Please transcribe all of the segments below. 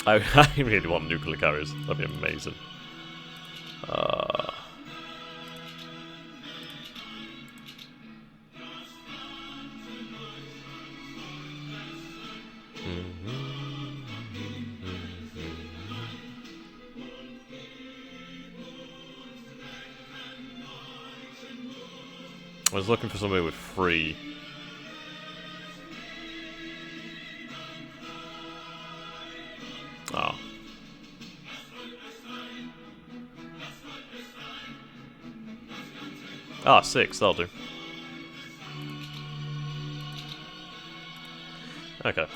I really want nuclear carriers. That'd be amazing. I was looking for somebody with 3. Oh. Ah, 6, that'll do. Okay.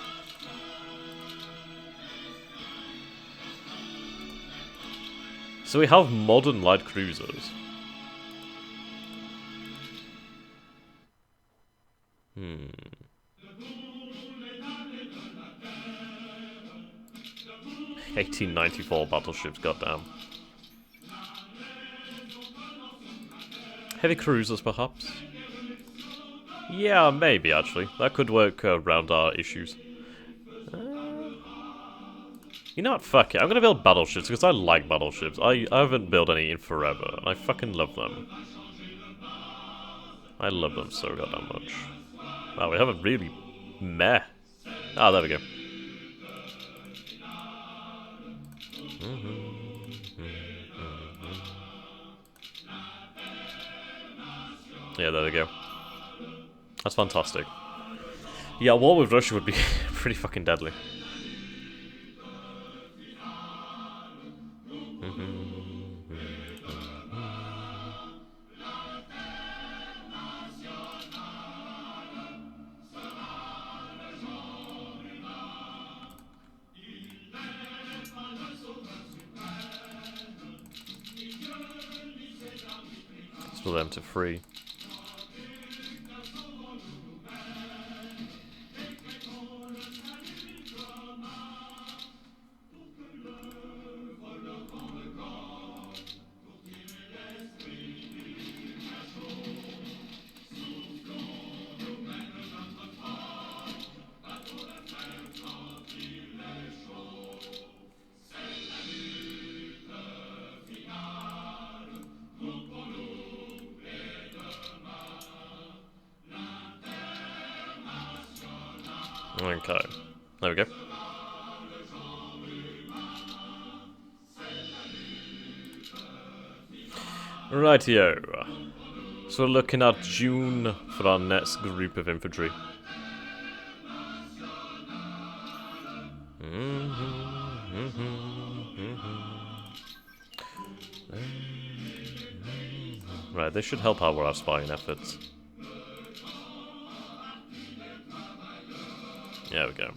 So we have modern light cruisers. 1894 battleships, goddamn. Heavy cruisers, perhaps? Yeah, maybe, actually. That could work around our issues. You know what, fuck it. I'm gonna build battleships, because I like battleships. I haven't built any in forever, and I fucking love them. I love them so goddamn much. Wow, we have a really meh. Ah, there we go. Yeah, there we go. That's fantastic. Yeah, a war with Russia would be pretty fucking deadly. Split them to 3. Okay. There we go. Rightio. So we're looking at June for our next group of infantry. Right, they should help out with our spying efforts. There we go.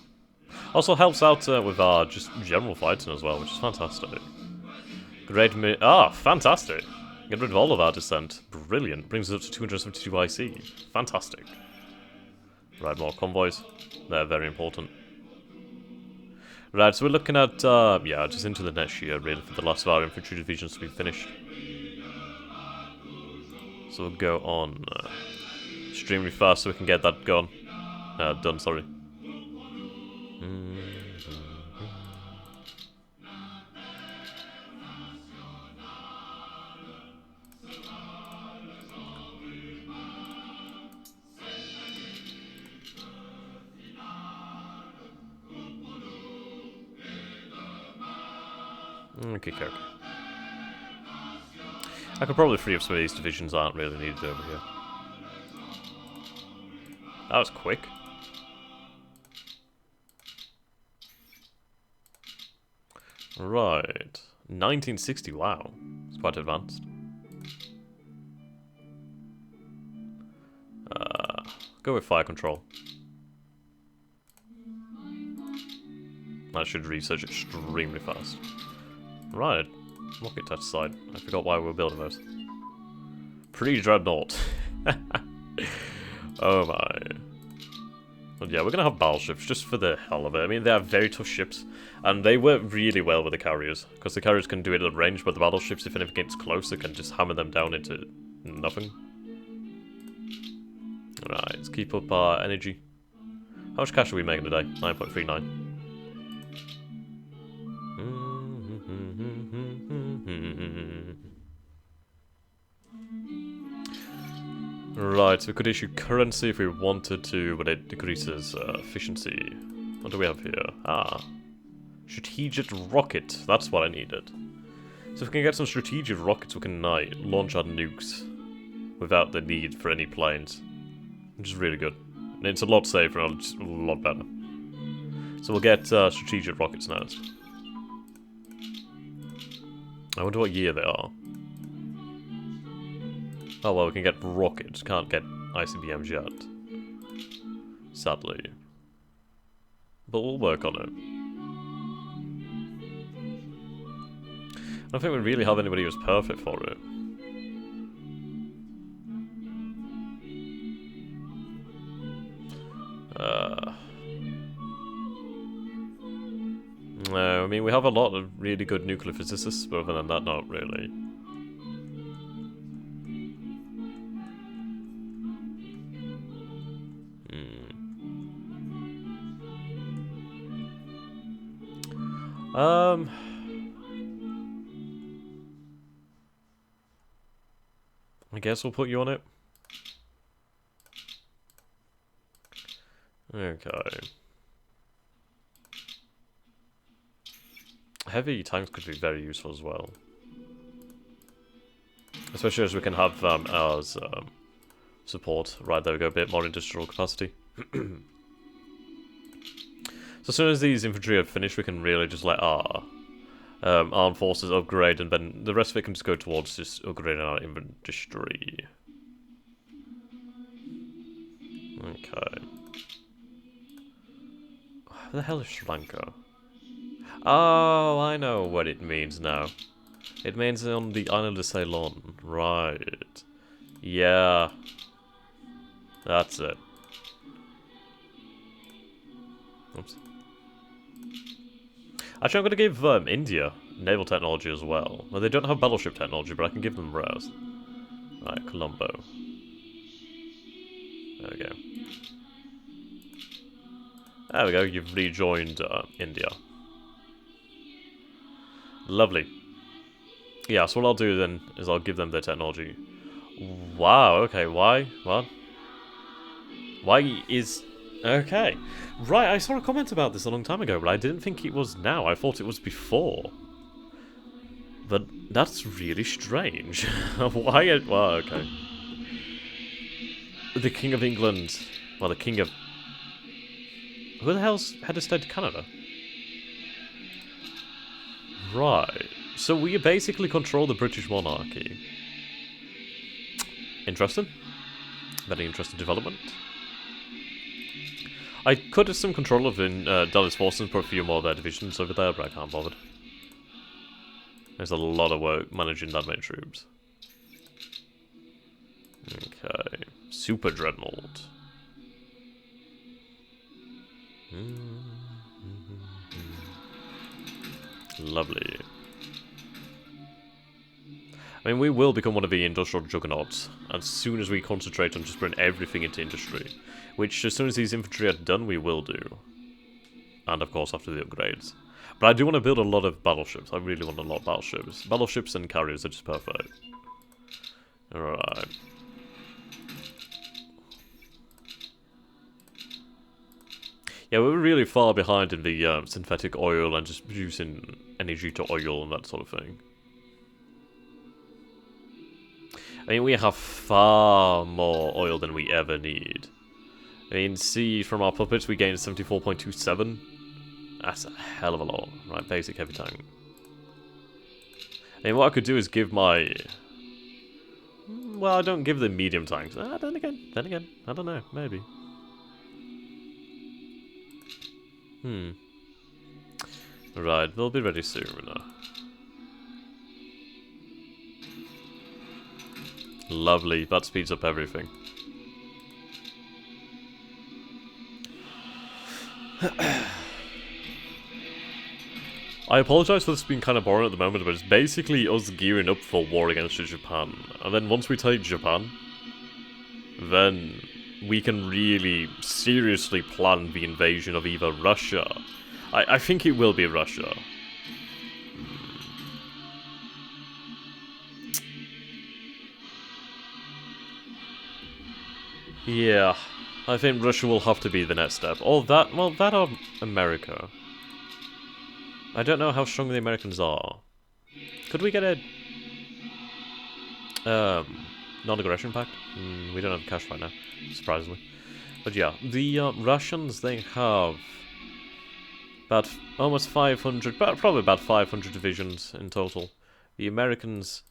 Also helps out with our just general fighting as well, which is fantastic. Fantastic. Get rid of all of our dissent. Brilliant. Brings us up to 272 IC. Fantastic. Right, more convoys. They're very important. Right, so we're looking at, yeah, just into the next year, really, for the last of our infantry divisions to be finished. So we'll go on extremely fast so we can get that done, sorry. Okay. I could probably free up some of these divisions aren't really needed over here. That was quick. Right. 1960, wow. It's quite advanced. Go with fire control. That should research extremely fast. Right. Rocket touch side. I forgot why we were building those. Pre-dreadnought. Oh my. But yeah, we're gonna have battleships just for the hell of it. I mean, they are very tough ships, and they work really well with the carriers, because the carriers can do it at range, but the battleships, if anything gets closer, can just hammer them down into nothing. Right, let's keep up our energy. How much cash are we making today? 9.39. Right, so we could issue currency if we wanted to, but it decreases efficiency. What do we have here? Ah. Strategic rocket. That's what I needed. So if we can get some strategic rockets, we can launch our nukes without the need for any planes. Which is really good. And it's a lot safer and just a lot better. So we'll get strategic rockets now. I wonder what year they are. Oh well, we can get rockets, can't get ICBMs yet. Sadly. But we'll work on it. I don't think we really have anybody who's perfect for it. No, I mean, we have a lot of really good nuclear physicists, but other than that, not really. I guess we'll put you on it. Okay. Heavy tanks could be very useful as well. Especially as we can have ours support. Right, there we go, a bit more industrial capacity. So as soon as these infantry are finished, we can really just let our armed forces upgrade, and then the rest of it can just go towards just upgrading our industry. Okay. Where the hell is Sri Lanka? Oh, I know what it means now. It means on the island of Ceylon. Right. Yeah. That's it. Oops. Actually, I'm going to give India naval technology as well. Well, they don't have battleship technology, but I can give them rest. Right, Colombo. There we go. There we go, you've rejoined India. Lovely. Yeah, so what I'll do then is I'll give them their technology. Wow, okay, why? What? Why is... Okay. Right, I saw a comment about this a long time ago, but I didn't think it was now. I thought it was before. But that's really strange. Why? Well, okay. The King of England... Well, the King of... Who the hell's head of state of Canada? Right. So we basically control the British monarchy. Interesting. Very interesting development. I could have some control of Dallas forces and put a few more of their divisions over there, but I can't bother. There's a lot of work managing that many troops. Okay. Super Dreadnought. Lovely. I mean, we will become one of the industrial juggernauts as soon as we concentrate on just putting everything into industry. Which, as soon as these infantry are done, we will do. And, of course, after the upgrades. But I do want to build a lot of battleships. I really want a lot of battleships. Battleships and carriers are just perfect. Alright. Yeah, we're really far behind in the synthetic oil and just producing energy to oil and that sort of thing. I mean, we have far more oil than we ever need. I mean, see, from our puppets we gained 74.27. That's a hell of a lot. Right, basic heavy tank. I mean, what I could do is give my... Well, I don't give the medium tanks. Then again, I don't know, maybe. Right, they'll be ready soon. Lovely, that speeds up everything. I apologise for this being kind of boring at the moment, but it's basically us gearing up for war against Japan. And then once we take Japan, then we can really seriously plan the invasion of either Russia. I think it will be Russia. Yeah, I think Russia will have to be the next step. Or that, well, that or America. I don't know how strong the Americans are. Could we get a non-aggression pact? We don't have cash right now, surprisingly. But yeah, the Russians, they have about almost 500, but probably about 500 divisions in total. The Americans,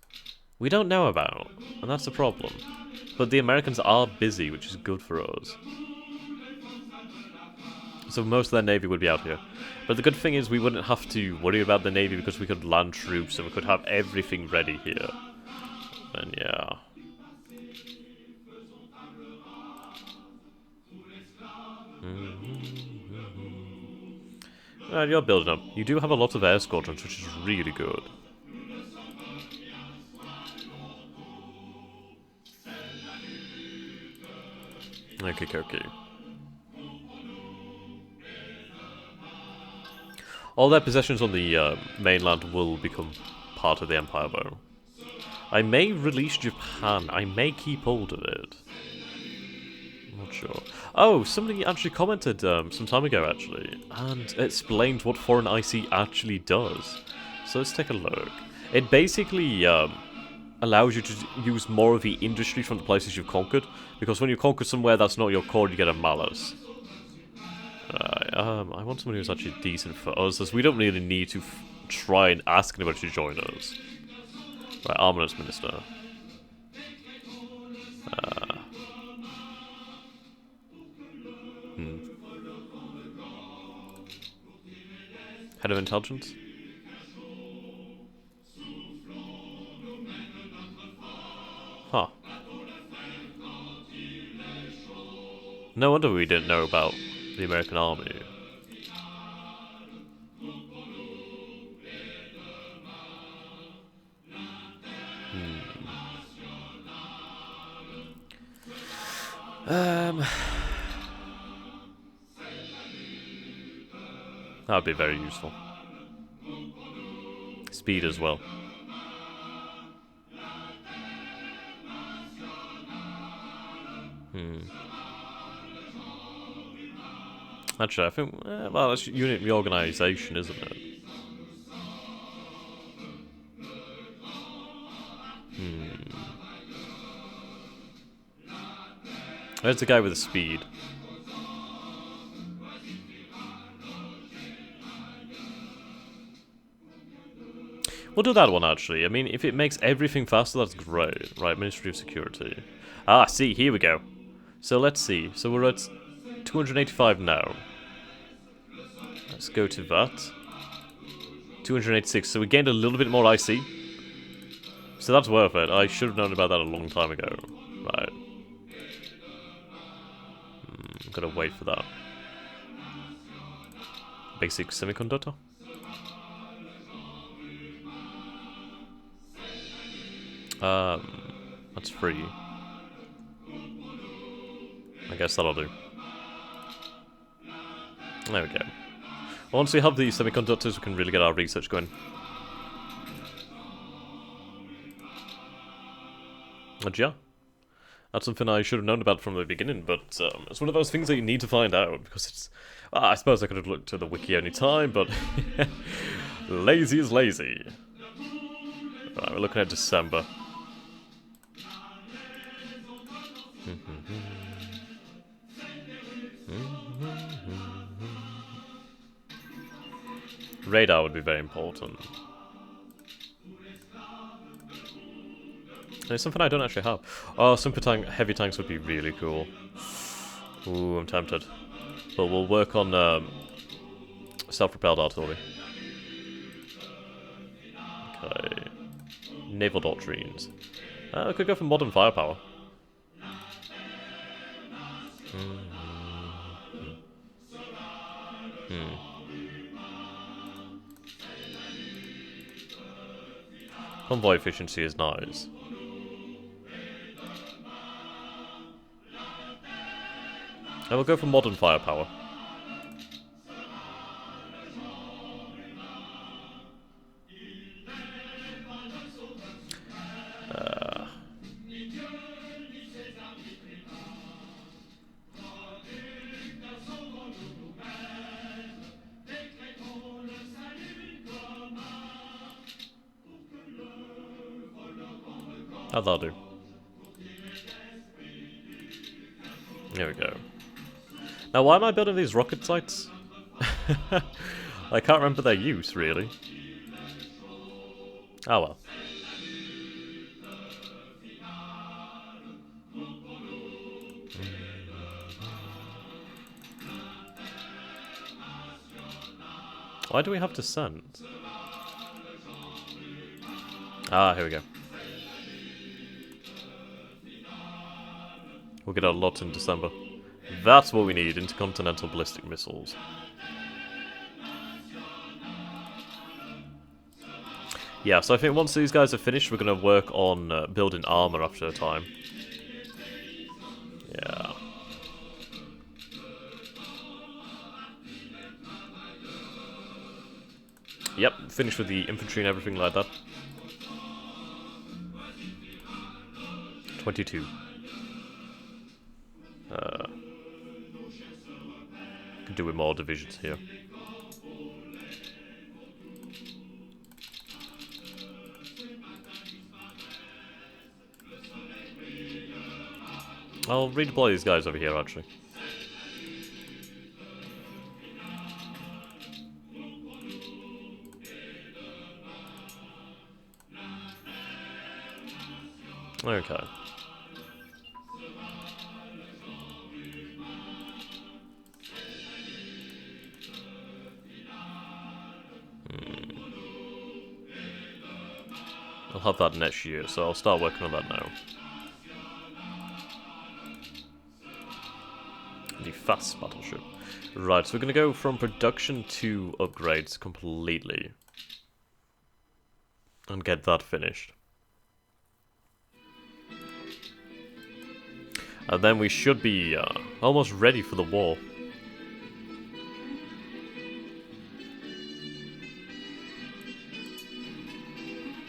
we don't know about, and that's the problem. But the Americans are busy, which is good for us. So most of their navy would be out here. But the good thing is we wouldn't have to worry about the navy because we could land troops and we could have everything ready here. And yeah. Right, you're building up. You do have a lot of air squadrons, which is really good. Okay. All their possessions on the mainland will become part of the Empire, though. I may release Japan. I may keep hold of it. I'm not sure. Oh, somebody actually commented some time ago, actually, and explained what foreign IC actually does. So let's take a look. It basically allows you to use more of the industry from the places you've conquered, because when you conquer somewhere that's not your core, you get a malus. I want someone who's actually decent for us, as we don't really need to try and ask anybody to join us. Right, Armaments Minister. Head of Intelligence? Huh. No wonder we didn't know about the American Army. That would be very useful. Speed as well. Actually, I think, well, that's unit reorganization, isn't it? There's the guy with the speed. We'll do that one, actually. I mean, if it makes everything faster, that's great. Right, Ministry of Security. Ah, see, here we go. So let's see. So we're at 285 now. Let's go to that. 286. So we gained a little bit more IC. So that's worth it. I should have known about that a long time ago. Right. Gotta wait for that. Basic semiconductor. That's free. I guess that'll do. There we go. Once we have the semiconductors, we can really get our research going. And yeah, that's something I should have known about from the beginning, but it's one of those things that you need to find out, because it's... Well, I suppose I could have looked at the wiki any time, but... lazy is lazy. Right, we're looking at December. Radar would be very important. It's something I don't actually have. Oh, heavy tanks would be really cool. Ooh, I'm tempted. But we'll work on self-propelled artillery. Okay. Naval doctrines. I could go for modern firepower. Convoy efficiency is nice. Now we'll go for modern firepower. How'd that do? There we go. Now, why am I building these rocket sites? I can't remember their use, really. Oh well. Why do we have to send? Ah, here we go. We'll get a lot in December. That's what we need, intercontinental ballistic missiles. Yeah, so I think once these guys are finished, we're going to work on building armor after a time. Yeah. Yep, finished with the infantry and everything like that. 22. Could do with more divisions here. I'll redeploy these guys over here, actually. Okay. I'll have that next year, so I'll start working on that now. The fast battleship. Right, so we're going to go from production to upgrades completely. And get that finished. And then we should be almost ready for the war.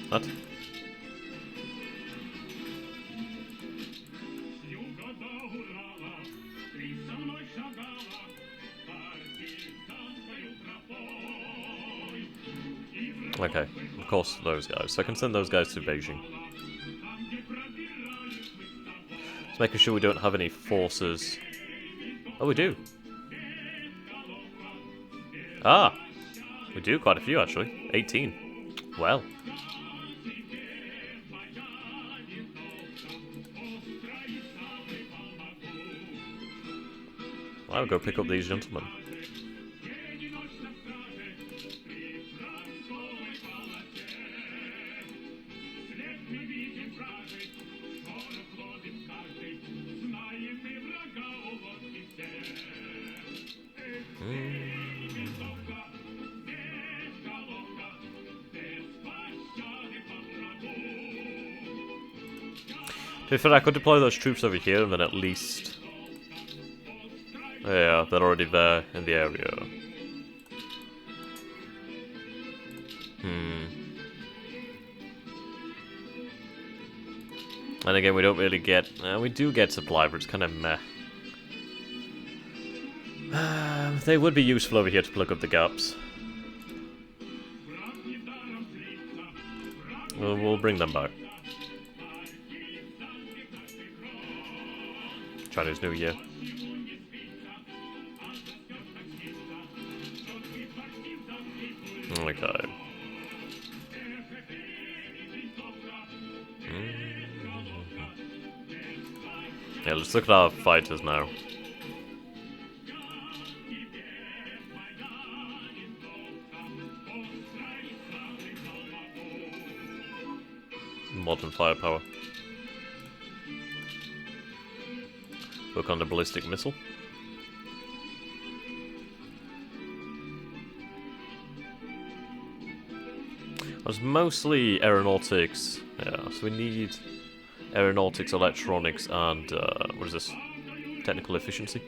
What? Okay, of course those guys. So I can send those guys to Beijing. Just making sure we don't have any forces. Oh, we do. Ah! We do, quite a few actually. 18. Well. I'll go pick up these gentlemen. To be fair, I could deploy those troops over here and then at least... Yeah, they're already there in the area. And again, we don't really get... we do get supply, but it's kind of meh. They would be useful over here to plug up the gaps. We'll bring them back. Chinese New Year. Okay. Yeah, let's look at our fighters now. Modern firepower. Work on the ballistic missile. It's mostly aeronautics. Yeah, so we need aeronautics, electronics, and what is this? Technical efficiency.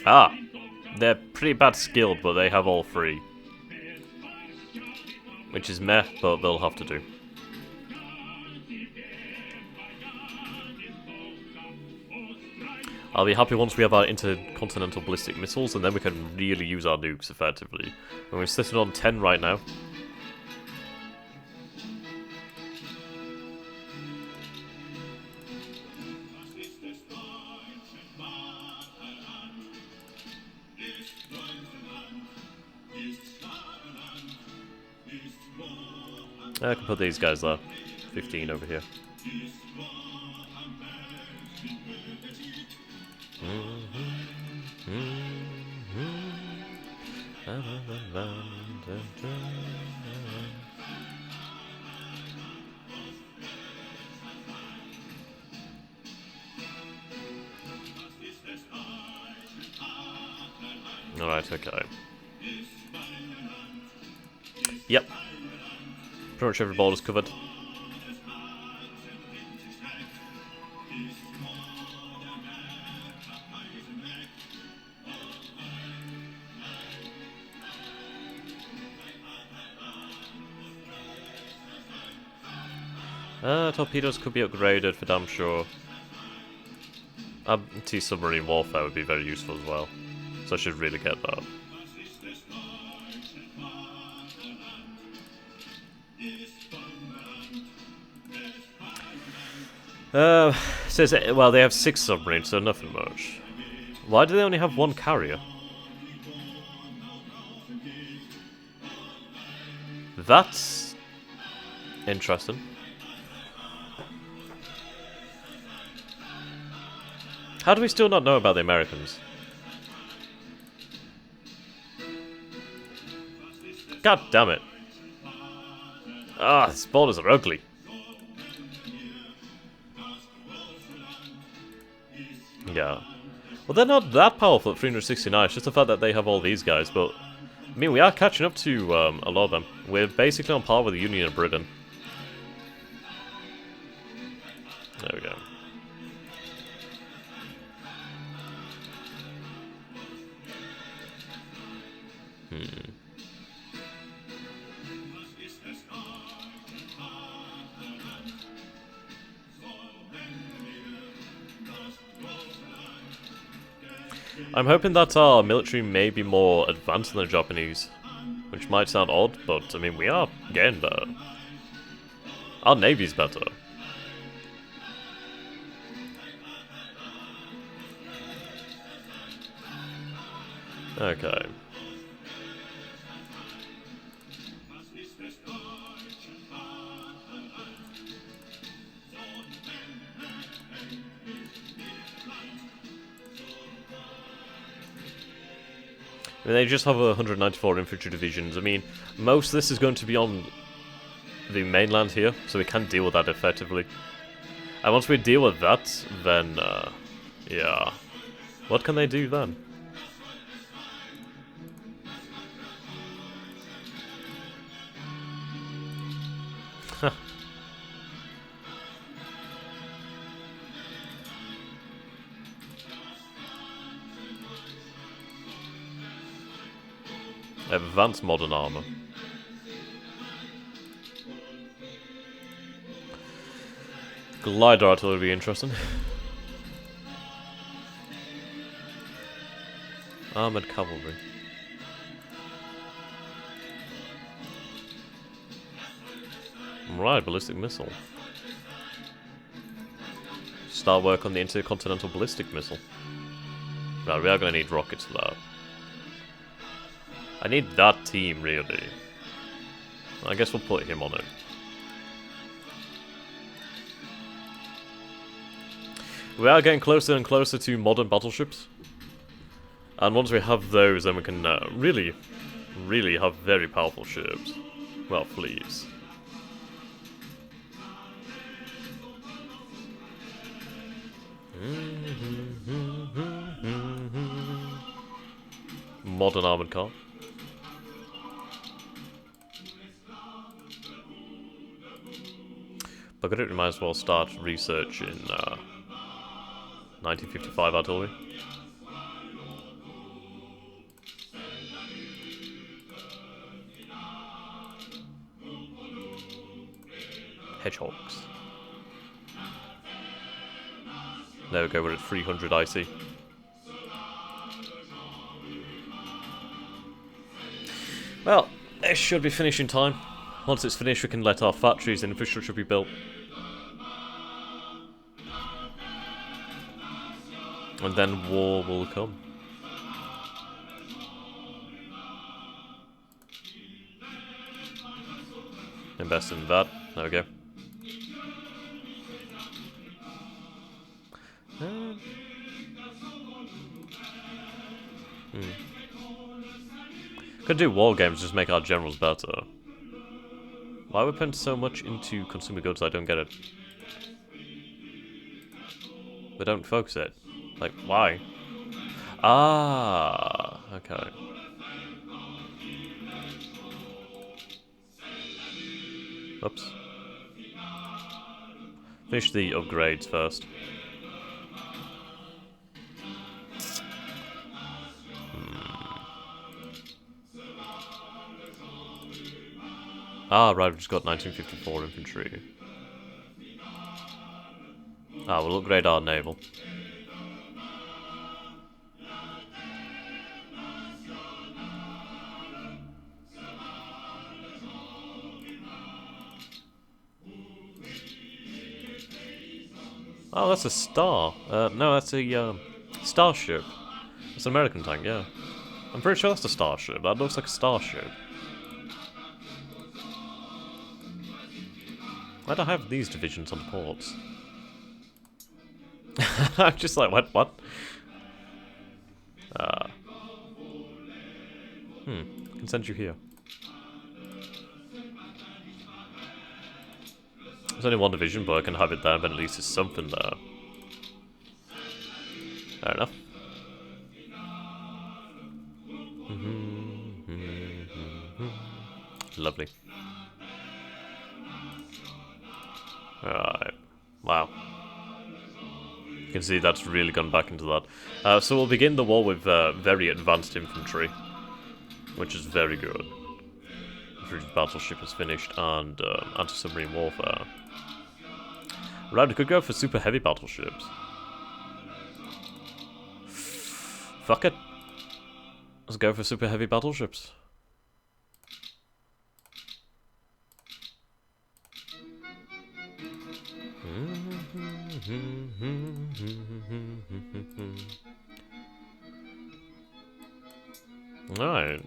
Ah, they're pretty bad skilled, but they have all three. Which is meh, but they'll have to do. I'll be happy once we have our intercontinental ballistic missiles, and then we can really use our nukes effectively. And we're sitting on 10 right now. I can put these guys there. 15 over here. Alright, okay. Yep. Pretty much every ball is covered. Torpedoes could be upgraded for damn sure. Anti-submarine warfare would be very useful as well. So I should really get that. Says, well, they have 6 submarines, so nothing much. Why do they only have 1 carrier? That's interesting. How do we still not know about the Americans? God damn it. Ah, these borders are ugly. Yeah. Well, they're not that powerful at 369, it's just the fact that they have all these guys, but... I mean, we are catching up to a lot of them. We're basically on par with the Union of Britain. There we go. I'm hoping that our military may be more advanced than the Japanese, which might sound odd, but I mean, we are getting better. Our navy's better. Okay. I mean, they just have 194 infantry divisions. I mean, most of this is going to be on the mainland here, so we can deal with that effectively. And once we deal with that, then, yeah. What can they do then? Advanced modern armor. Glider artillery would be interesting. Armored cavalry. Right, ballistic missile. Start work on the intercontinental ballistic missile. Right, we are going to need rockets for that. I need that team, really. I guess we'll put him on it. We are getting closer and closer to modern battleships. And once we have those, then we can really, really have very powerful ships. Well, fleets. Modern armored car. But we might as well start research in 1955 artillery. hedgehogs. There we go, we're at 300 IC. Well, it should be finished in time. Once it's finished, we can let our factories and infrastructure be built. And then war will come. Invest in that. There we go. Could do war games, just make our generals better. Why we put so much into consumer goods? I don't get it. We don't focus it. Like, why? Ah, okay. Oops. Finish the upgrades first. Ah, right, we've just got 1954 infantry. Ah, we'll upgrade our naval. Oh, that's a star. No, that's a starship. It's an American tank, yeah. I'm pretty sure that's a starship. That looks like a starship. Why do I have these divisions on the ports? I'm just like, what? Can send you here. There's only one division, but I can have it there, but at least there's something there. Fair enough. Lovely. Alright. Wow. You can see that's really gone back into that. So we'll begin the war with very advanced infantry, which is very good. The battleship is finished, and anti-submarine warfare. Right, we could go for super heavy battleships. Fuck it. Let's go for super heavy battleships. Alright.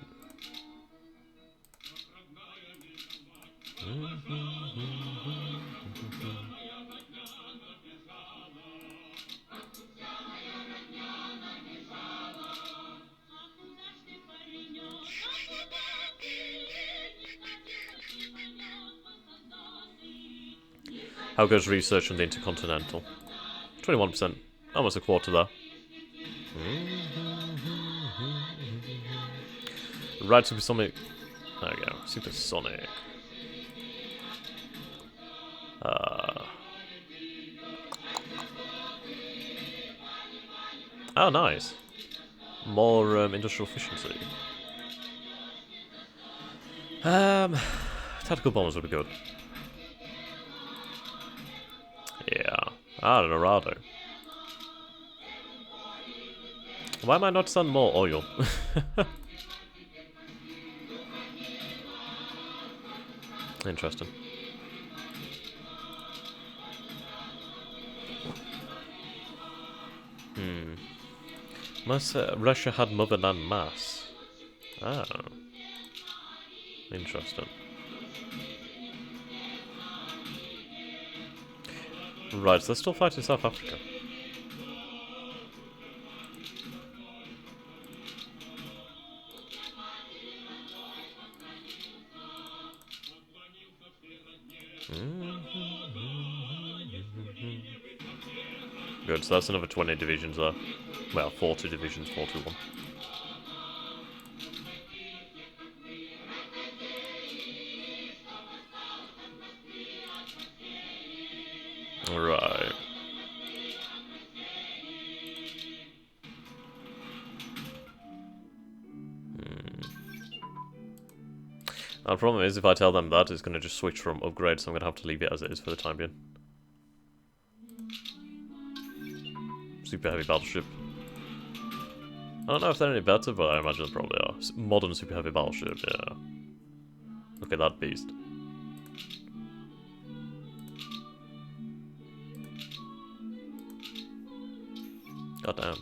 How goes research on the Intercontinental? 21%. Almost a quarter there. Right, supersonic. There we go. Supersonic. Oh, nice. More industrial efficiency. Tactical bombers would be good. Yeah. Ah, an Arado. Why am I not selling more oil? Interesting. Unless Russia had motherland mass. Oh. Interesting. Right, so they're still fighting South Africa. Good, so that's another 20 divisions there. Well, 40 divisions, 41. Right. Now, the problem is, if I tell them that, it's going to just switch from upgrade, so I'm going to have to leave it as it is for the time being. Super heavy battleship. I don't know if they're any better, but I imagine they probably are. Modern super heavy battleship, yeah. Look at that beast. God damn.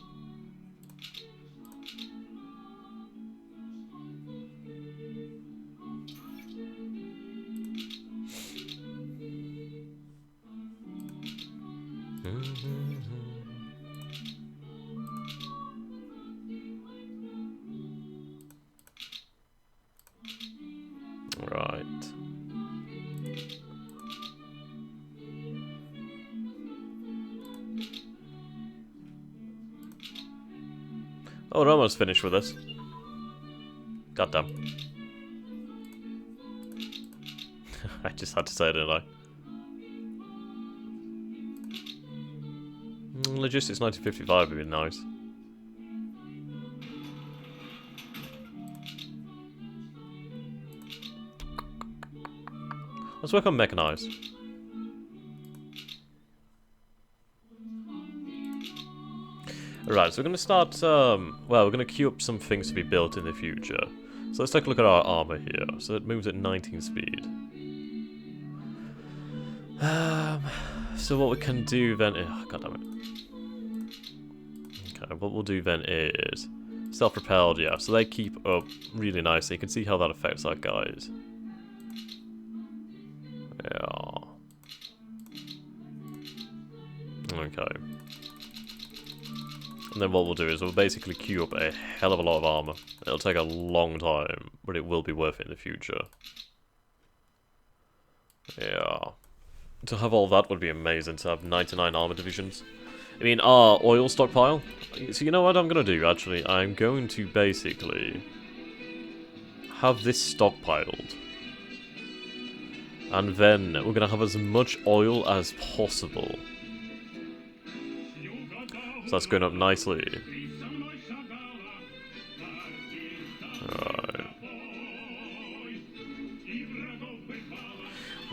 Right. Oh, we're almost finished with this. Goddamn. I just had to say it, didn't I? Logistics 1955 would be nice. Let's work on mechanized. Right, so we're going to start, well, we're going to queue up some things to be built in the future. So let's take a look at our armor here. So it moves at 19 speed. So what we can do then... Oh, God damn it. Okay, what we'll do then is... Self-propelled, yeah, so they keep up really nicely. You can see how that affects our guys. Yeah. Okay. And then what we'll do is we'll basically queue up a hell of a lot of armor. It'll take a long time, but it will be worth it in the future. Yeah. To have all that would be amazing, to have 99 armor divisions. I mean, our oil stockpile. So you know what I'm going to do, actually? I'm going to basically have this stockpiled. And then we're going to have as much oil as possible. So that's going up nicely. Alright.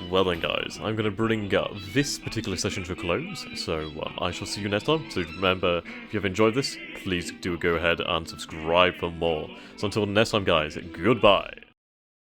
Well then guys, I'm going to bring this particular session to a close, so I shall see you next time. So remember, if you've enjoyed this, please do go ahead and subscribe for more. So until next time guys, goodbye!